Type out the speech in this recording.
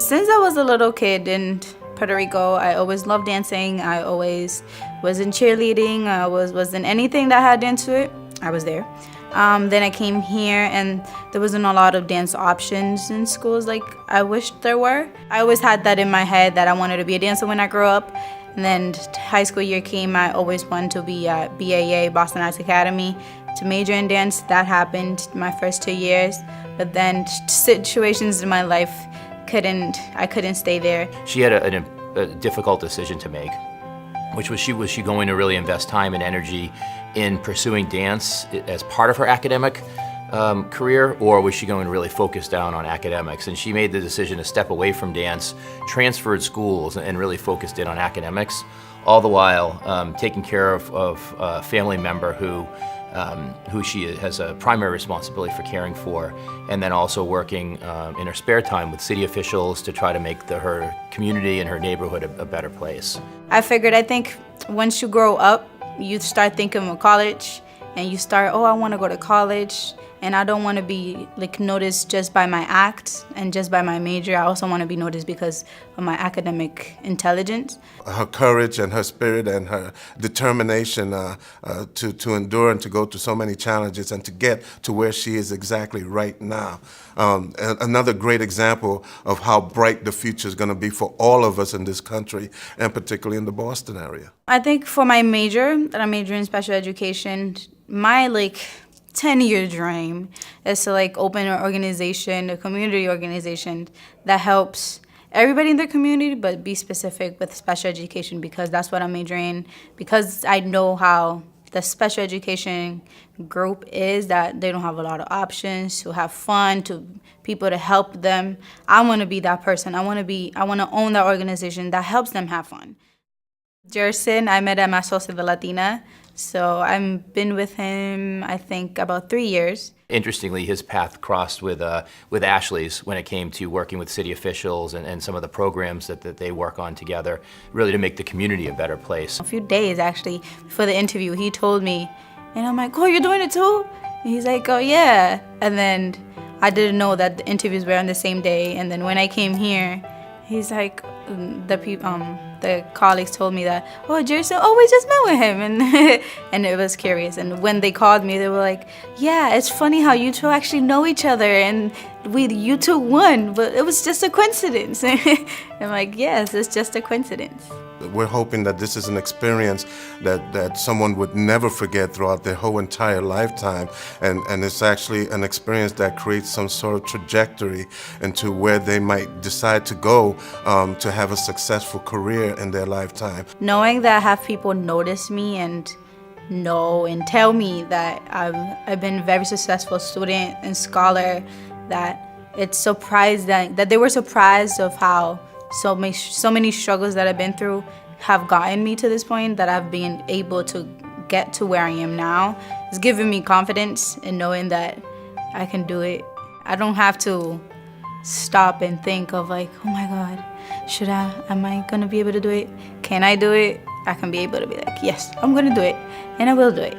Since I was a little kid in Puerto Rico, I always loved dancing. I always was in cheerleading. I was in anything that had dance to it. I was there. Then I came here and there wasn't a lot of dance options in schools like I wished there were. I always had that in my head that I wanted to be a dancer when I grew up. And then high school year came, I always wanted to be at BAA, Boston Arts Academy, to major in dance. That happened my first 2 years. But then situations in my life, I couldn't stay there. She had a difficult decision to make, which was she going to really invest time and energy in pursuing dance as part of her academic career, or was she going to really focus down on academics? And she made the decision to step away from dance, transferred schools, and really focused in on academics, all the while taking care of a family member who she has a primary responsibility for caring for, and then also working in her spare time with city officials to try to make her community and her neighborhood a better place. I think once you grow up, you start thinking of college, and you start, I want to go to college, and I don't want to be noticed just by my act and just by my major. I also want to be noticed because of my academic intelligence. Her courage and her spirit and her determination to endure and to go through so many challenges and to get to where she is exactly right now. Another great example of how bright the future is going to be for all of us in this country, and particularly in the Boston area. I think for my major, that I major in special education, my 10-year dream is to open an organization, a community organization that helps everybody in their community, but be specific with special education, because that's what I'm majoring in. Because I know how the special education group is, that they don't have a lot of options to have fun, to people to help them. I want to be that person. I want to own that organization that helps them have fun. Jerson, I met at Masos de Latina. So I've been with him, I think, about 3 years. Interestingly, his path crossed with Ashley's when it came to working with city officials and some of the programs that they work on together, really to make the community a better place. A few days, actually, before the interview, he told me, and I'm like, you're doing it too? And he's like, yeah. And then I didn't know that the interviews were on the same day. And then when I came here, he's like, the colleagues told me that, Jerson, we just met with him, and it was curious. And when they called me, they were like, yeah, it's funny how you two actually know each other, and you two won, but it was just a coincidence. I'm like, yes, it's just a coincidence. We're hoping that this is an experience that someone would never forget throughout their whole entire lifetime, and it's actually an experience that creates some sort of trajectory into where they might decide to go to have a successful career in their lifetime. Knowing that I have people notice me and know and tell me that I've been a very successful student and scholar, that it's surprised that they were surprised of how so many struggles that I've been through have gotten me to this point, that I've been able to get to where I am now. It's given me confidence in knowing that I can do it. I don't have to stop and think of oh my God, am I gonna be able to do it? Can I do it? I can be able to be yes, I'm gonna do it, and I will do it.